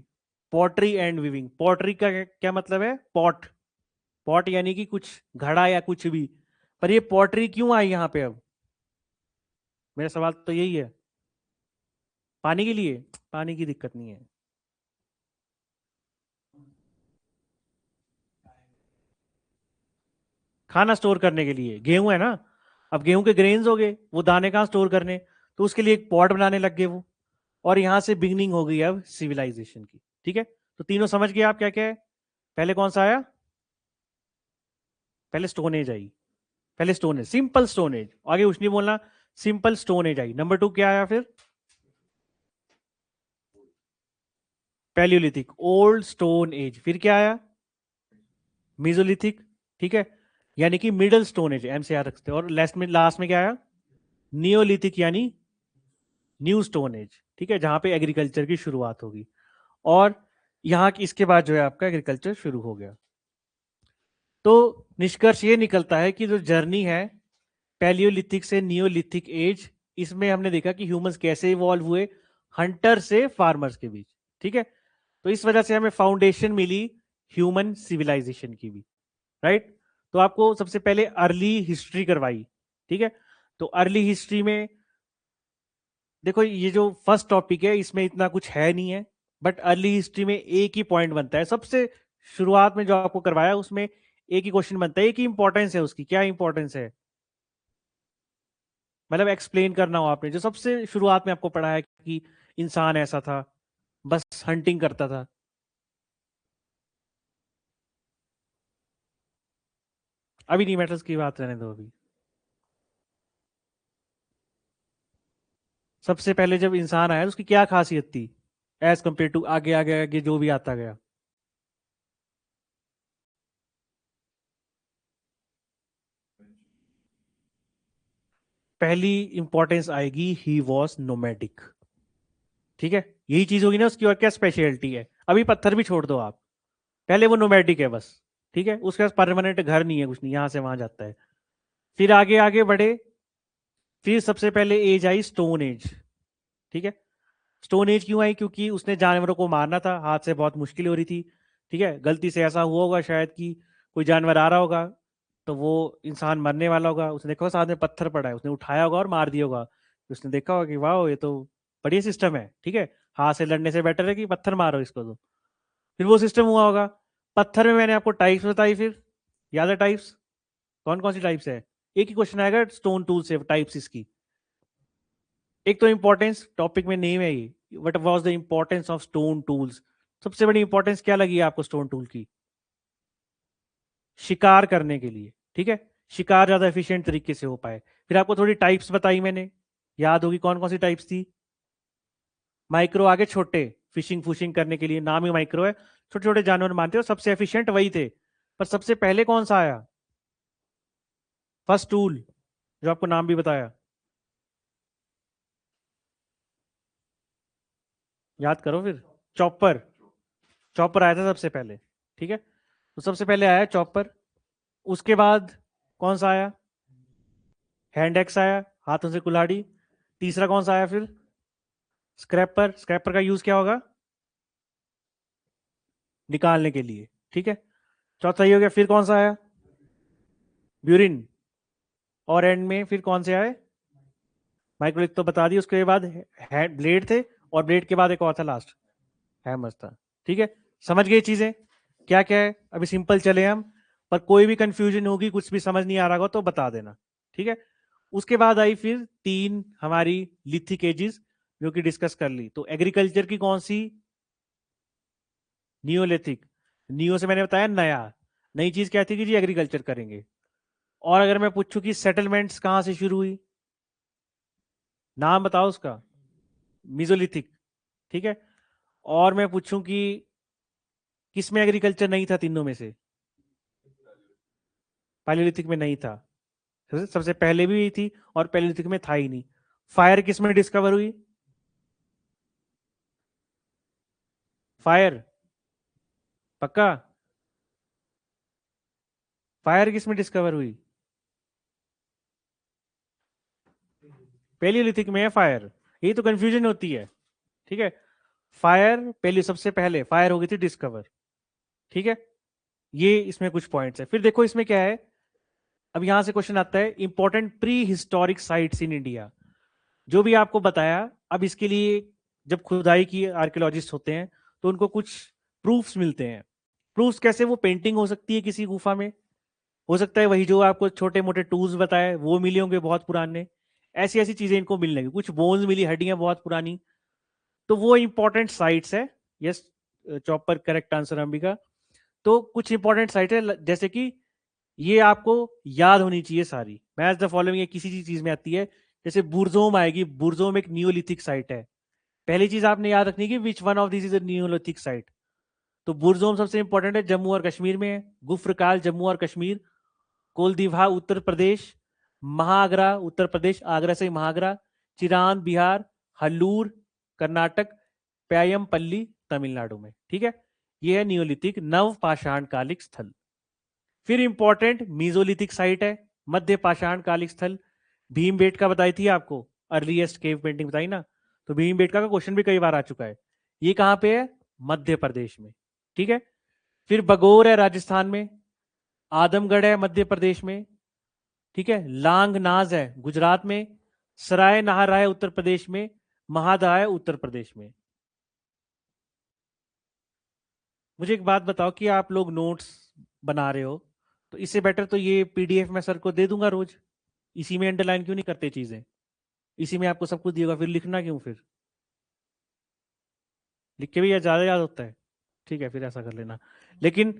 पॉटरी एंड वीविंग, पॉटरी का क्या मतलब है? पॉट, पॉट यानी कि कुछ घड़ा या कुछ भी। पर ये पॉटरी क्यों आई यहाँ पे अब? मेरा सवाल तो यही है। पानी के लिए? पानी की दिक्कत नहीं है। खाना स्टोर करने के लिए, गेहूं है ना, अब गेहूं के ग्रेन्स हो गए, वो दाने कहाँ स्टोर करने, तो उसके लिए एक पॉट बनाने लग गए वो। और यहां से बिगनिंग हो गई अब सिविलाइजेशन की, ठीक है? तो तीनों समझ गए आप क्या क्या है? पहले कौन सा आया? पहले स्टोन एज आई, पहले stone age, simple stone age, आगे कुछ नहीं बोलना, सिंपल स्टोन एज आई। नंबर 2 क्या आया फिर? Palaeolithic, old stone age. फिर क्या आया? मीजोलिथिक, ठीक है, यानी कि मिडल स्टोन एज, एम से याद रखते हैं। और लास्ट में क्या आया? नियोलिथिक, यानी न्यू स्टोन एज, ठीक है, जहां पे एग्रीकल्चर की शुरुआत होगी। और यहाँ इसके बाद जो है आपका एग्रीकल्चर शुरू हो गया। तो निष्कर्ष ये निकलता है कि जो जर्नी है पैलियोलिथिक से नियोलिथिक एज, इसमें हमने देखा कि ह्यूमंस कैसे इवॉल्व हुए हंटर से फार्मर्स के बीच, ठीक है? तो इस वजह से हमें फाउंडेशन मिली ह्यूमन सिविलाइजेशन की भी, राइट? तो आपको सबसे पहले अर्ली हिस्ट्री करवाई, ठीक है? तो अर्ली हिस्ट्री में देखो, ये जो फर्स्ट टॉपिक है इसमें इतना कुछ है नहीं है, बट अर्ली हिस्ट्री में एक ही पॉइंट बनता है सबसे शुरुआत में जो आपको करवाया, उसमें एक ही क्वेश्चन बनता है, एक ही इंपॉर्टेंस है उसकी। क्या इंपॉर्टेंस है? मतलब एक्सप्लेन करना हो आपने, जो सबसे शुरुआत में आपको पढ़ाया कि इंसान ऐसा था, बस हंटिंग करता था। अभी नहीं, मेटल्स की बात रहने दो अभी। सबसे पहले जब इंसान आया तो उसकी क्या खासियत थी एज कंपेयर टू आगे आगे आगे जो भी आता गया? पहली इंपॉर्टेंस आएगी, ही वॉज नोमैडिक, ठीक है? यही चीज होगी ना उसकी, और क्या स्पेशलिटी है? अभी पत्थर भी छोड़ दो आप, पहले वो नोमैडिक है बस, ठीक है, उसके पास परमानेंट घर नहीं है, कुछ नहीं, यहाँ से वहां जाता है। फिर आगे आगे बढ़े, फिर सबसे पहले एज आई स्टोन एज। ठीक है, स्टोन एज क्यों आई? क्योंकि उसने जानवरों को मारना था, हाथ से बहुत मुश्किल हो रही थी। ठीक है, गलती से ऐसा हुआ होगा शायद कि कोई जानवर आ रहा होगा, तो वो इंसान मरने वाला होगा, उसने देखा होगा साथ में पत्थर पड़ा है, उसने उठाया होगा और मार दिया होगा। उसने देखा होगा कि वाह ये तो बढ़िया सिस्टम है, ठीक है, हाथ से लड़ने से बेटर है कि पत्थर मारो इसको। तो फिर वो सिस्टम हुआ होगा। पत्थर में मैंने आपको टाइप्स बताई, फिर याद है टाइप्स? कौन कौन सी टाइप्स है? एक ही क्वेश्चन आएगा स्टोन टूल से, टाइप्स इसकी। एक तो इंपॉर्टेंस, टॉपिक में नेम है ये, what was the importance of stone tools. सबसे बड़ी इंपॉर्टेंस क्या लगी है आपको स्टोन टूल की? शिकार करने के लिए, ठीक है, शिकार ज्यादा एफिशिएंट तरीके से हो पाए। फिर आपको थोड़ी टाइप्स बताई मैंने, याद होगी कौन कौन सी टाइप्स थी? माइक्रो आगे छोटे, फिशिंग फुशिंग करने के लिए नाम ही माइक्रो है, छोटे छोटे जानवर मानते हो, सबसे एफिशिएंट वही थे। पर सबसे पहले कौन सा आया फर्स्ट टूल, जो आपको नाम भी बताया? याद करो फिर। चॉपर। चॉपर आया था सबसे पहले, ठीक है, तो सबसे पहले आया चॉपर। उसके बाद कौन सा आया? हैंड एक्स आया, हाथों से कुल्हाड़ी। तीसरा कौन सा आया फिर? स्क्रैपर। स्क्रैपर का यूज क्या होगा? निकालने के लिए, ठीक है। चौथा ये हो गया, फिर कौन सा आया? ब्यूरिन। और एंड में फिर कौन से आए? माइक्रोलिथ तो बता दी, उसके बाद ब्लेड थे, और ब्लेड के बाद एक और था लास्ट, हैमर्स था। ठीक है, समझ गए चीजें क्या क्या है? अभी सिंपल चले हम, पर कोई भी कंफ्यूजन होगी, कुछ भी समझ नहीं आ रहा होगा तो बता देना, ठीक है। उसके बाद आई फिर तीन हमारी लिथिक एजेस, जो कि डिस्कस कर ली। तो एग्रीकल्चर की कौन सी? नियोलिथिक। नियो से मैंने बताया नया, नई चीज क्या थी कि जी एग्रीकल्चर करेंगे। और अगर मैं पूछूं कि सेटलमेंट्स कहां से शुरू हुई, नाम बताओ उसका? मिजोलिथिक, ठीक है। और मैं पूछूं कि किसमें एग्रीकल्चर नहीं था तीनों में से? पैलियोलिथिक में नहीं था, सबसे पहले भी थी और पैलियोलिथिक में था ही नहीं। फायर किस में डिस्कवर हुई? फायर, पक्का? फायर किस में डिस्कवर हुई? पैलियोलिथिक में है फायर, यही तो कंफ्यूजन होती है, ठीक है। फायर पहले, सबसे पहले फायर हो गई थी डिस्कवर, ठीक है। ये इसमें कुछ पॉइंट्स है। फिर देखो इसमें क्या है, अब यहां से क्वेश्चन आता है important pre historic sites in India. जो भी आपको बताया, अब इसके लिए जब खुदाई की आर्कियोलॉजिस्ट होते हैं तो उनको कुछ प्रूफ्स मिलते हैं। प्रूफ्स कैसे? वो पेंटिंग हो सकती है किसी गुफा में, हो सकता है वही जो आपको छोटे मोटे टूल्स बताए वो मिले होंगे बहुत पुराने, ऐसी ऐसी चीजें इनको मिलने लगी। कुछ बोन्स मिली, हड्डियां बहुत पुरानी, तो वो इंपॉर्टेंट साइट्स है। Yes, chopper correct answer Ambika. तो कुछ इंपॉर्टेंट साइट है, जैसे कि ये आपको याद होनी चाहिए सारी। मैच द फॉलोइंग ये किसी चीज में आती है, जैसे बुरजोम आएगी, बुरजोम एक नियोलिथिक साइट है। पहली चीज आपने याद रखनी है कि which one of this is a Neolithic site. तो बुरजोम सबसे इंपॉर्टेंट है, जम्मू और कश्मीर में है। गुफ्रकाल जम्मू और कश्मीर, कोलदीघा उत्तर प्रदेश, महाआगरा उत्तर प्रदेश, आगरा से महाआगरा, चिरान बिहार, हल्लूर कर्नाटक, प्यायमपल्ली तमिलनाडु में, ठीक है। यह है नियोलिथिक नव पाषाण कालिक स्थल। फिर इंपॉर्टेंट मीजोलिथिक साइट है, मध्य पाषाण कालिक स्थल। भीम का बताई थी आपको, अर्लीस्ट केव पेंटिंग बताई ना, तो भीम का क्वेश्चन भी कई बार आ चुका है। ये कहां पे है? मध्य प्रदेश में, ठीक है। फिर बगोर है राजस्थान में, आदमगढ़ है मध्य प्रदेश में, ठीक है। लांग नाज है गुजरात में, सराय नहारा है उत्तर प्रदेश में, महादा है उत्तर प्रदेश में। मुझे एक बात बताओ कि आप लोग नोट्स बना रहे हो, तो इससे बेटर तो ये पीडीएफ मैं सर को दे दूंगा रोज, इसी में अंडरलाइन क्यों नहीं करते चीजें? इसी में आपको सब कुछ दिएगा, फिर लिखना क्यों? फिर लिख के भी ज्यादा याद होता है, ठीक है, फिर ऐसा कर लेना। लेकिन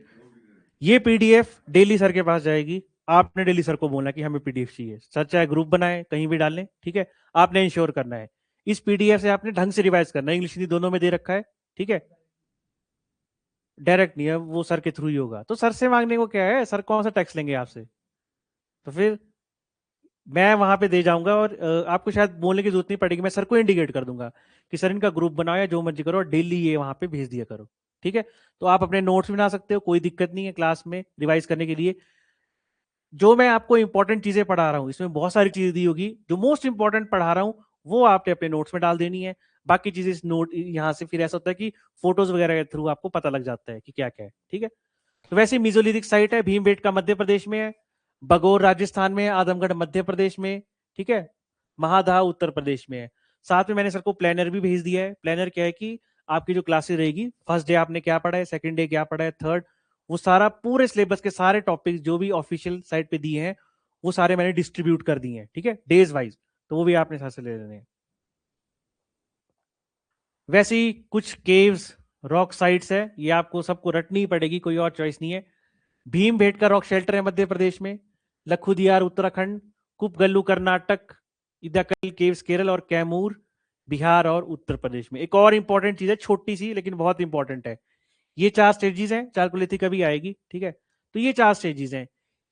ये पीडीएफ डेली सर के पास जाएगी, आपने डेली सर को बोलना कि हमें पीडीएफ चाहिए, सर चाहे ग्रुप बनाए कहीं भी डालें, ठीक है। आपने इंश्योर करना है इस पीडीएफ से आपने ढंग से रिवाइज करना है, इंग्लिश हिंदी दोनों में दे रखा है, ठीक है। डायरेक्ट नहीं है, वो सर के थ्रू ही होगा। तो सर से मांगने को क्या है, सर कौन सा टैक्स लेंगे आपसे? तो फिर मैं वहां पे दे जाऊंगा, और आपको शायद बोलने की जरूरत नहीं पड़ेगी, मैं सर को इंडिकेट कर दूंगा कि सर इनका ग्रुप बनाओ या जो मर्जी करो, डेली ये वहां पे भेज दिया करो, ठीक है, तो आप अपने नोट्स बना सकते हो, कोई दिक्कत नहीं है क्लास में रिवाइज करने के लिए। जो मैं आपको इंपॉर्टेंट चीजें पढ़ा रहा हूँ, इसमें बहुत सारी चीजें दी होगी, जो मोस्ट इंपॉर्टेंट पढ़ा रहा हूँ वो आपने अपने नोट्स में डाल देनी है। बाकी चीजें इस नोट यहाँ से फिर ऐसा होता है कि फोटोज वगैरह के थ्रू आपको पता लग जाता है कि क्या क्या है। ठीक है, तो वैसे मीजोलिथिक साइट है, भीमबेटका मध्य प्रदेश में है, बगौर राजस्थान में है, आदमगढ़ मध्य प्रदेश में, ठीक है, महादा उत्तर प्रदेश में है। साथ में मैंने सर को प्लानर भी भेज दिया है। प्लानर क्या है कि आपकी जो क्लासेस रहेगी, फर्स्ट डे आपने क्या पढ़ा है, सेकंड डे क्या पढ़ा है, थर्ड, वो सारा पूरे सिलेबस के सारे टॉपिक्स जो भी ऑफिशियल साइट पे दिए हैं वो सारे मैंने डिस्ट्रीब्यूट कर दिए हैं, ठीक है, डेज वाइज, तो वो भी आपने साथ से ले लेने हैं। वैसे ही कुछ केव्स, रॉक साइट्स है, ये आपको सबको रटनी ही पड़ेगी, कोई और चॉइस नहीं है। भीमबेटका रॉक शेल्टर है मध्य प्रदेश में, लखुदियार उत्तराखंड, कुपगल्लू कर्नाटक, इदाकल केव्स केरल और कैमूर बिहार और उत्तर प्रदेश में। एक और इंपॉर्टेंट चीज है, छोटी सी लेकिन बहुत इंपॉर्टेंट है, ये 4 स्टेजेस हैं, चारकोलिथिक अभी आएगी, ठीक है, तो ये 4 स्टेजेस हैं।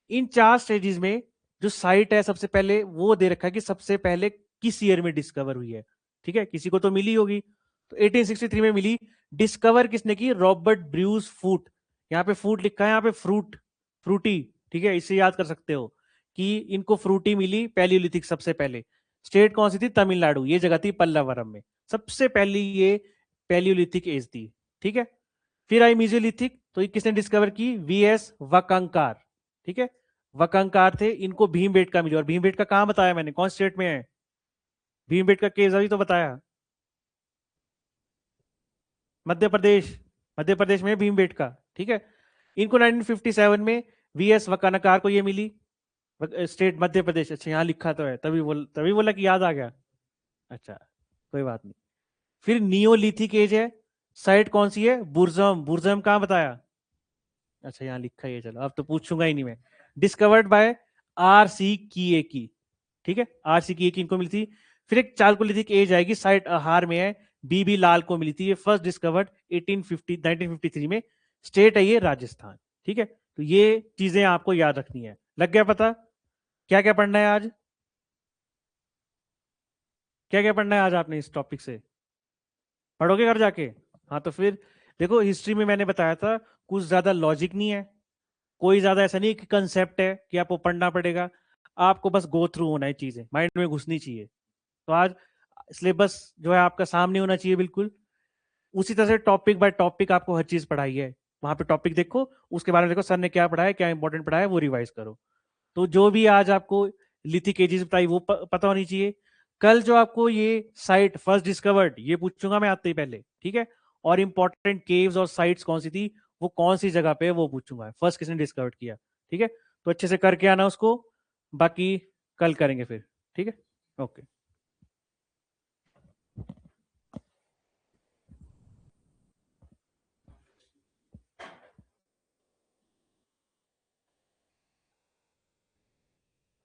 इन 4 स्टेजेस में जो साइट है सबसे पहले वो दे रखा है कि सबसे पहले किस ईयर में डिस्कवर हुई है, ठीक है, किसी को तो मिली होगी, तो 1863 में मिली। डिस्कवर किसने की, रॉबर्ट ब्रूस फूट, यहाँ पे फूट लिखा है, यहाँ पे फ्रूट, फ्रूटी, ठीक है, इससे याद कर सकते हो कि इनको फ्रूटी मिली पैलियोलिथिक सबसे पहले। स्टेट कौन सी थी, तमिलनाडु, ये जगह थी पल्लावरम में, सबसे पहली ये पैलियोलिथिक एज थी, ठीक है। फिर आई मीजोलिथिक, तो ये किसने डिस्कवर की, वीएस वकांकार, ठीक है, वकांकार थे, इनको भीमबेटका मिली। और भीमबेटका कहां बताया मैंने, कौन स्टेट में है, भीमबेटका केव्स अभी तो बताया, मध्य प्रदेश, मध्य प्रदेश में भीमबेटका, ठीक है। इनको 1957 में वीएस वकानकार को ये मिली, स्टेट मध्य प्रदेश, अच्छा यहाँ लिखा तो है, तभी बोला कि याद आ गया, अच्छा कोई बात नहीं। फिर नियोलिथिक एज है, साइट कौन सी है, बुर्जम, बुर्जम कहां बताया, अच्छा यहाँ लिखा ही है, चलो अब तो पूछूंगा ही नहीं मैं। डिस्कवर्ड बाय आर सी की, ठीक है, आर सी की इनको मिली थी। फिर एक चालकोलिथिक एज आएगी, साइट आहार में है, बीबी लाल को मिली थी, ये फर्स्ट डिस्कवर्ड 1953 में, स्टेट है ये राजस्थान, ठीक है। तो ये चीजें आपको याद रखनी है, लग गया पता क्या क्या पढ़ना है आज, क्या क्या पढ़ना है आज आपने इस टॉपिक से, पढ़ोगे घर जाके। हाँ तो फिर देखो, हिस्ट्री में मैंने बताया था कुछ ज्यादा लॉजिक नहीं है, कोई ज्यादा ऐसा नहीं कि कंसेप्ट है कि आपको पढ़ना पड़ेगा, आपको बस गो थ्रू होना है, चीजें माइंड में घुसनी चाहिए। तो आज सिलेबस जो है आपका सामने होना चाहिए बिल्कुल, उसी तरह से टॉपिक बाय टॉपिक आपको हर चीज पढ़ाई है, वहां पे टॉपिक देखो, उसके बारे में देखो सर ने क्या पढ़ाया, क्या इंपॉर्टेंट पढ़ाया, वो रिवाइज करो। तो जो भी आज आपको लिथिक एजेस बताई वो पता होनी चाहिए। कल जो आपको ये साइट फर्स्ट डिस्कवर्ड ये पूछूंगा मैं आते ही पहले, ठीक है, और इंपॉर्टेंट केव्स और साइट्स कौन सी थी, वो कौन सी जगह पे है वो पूछूंगा, फर्स्ट किसने डिस्कवर्ड किया, ठीक है। तो अच्छे से करके आना उसको, बाकी कल करेंगे फिर, ठीक है, ओके।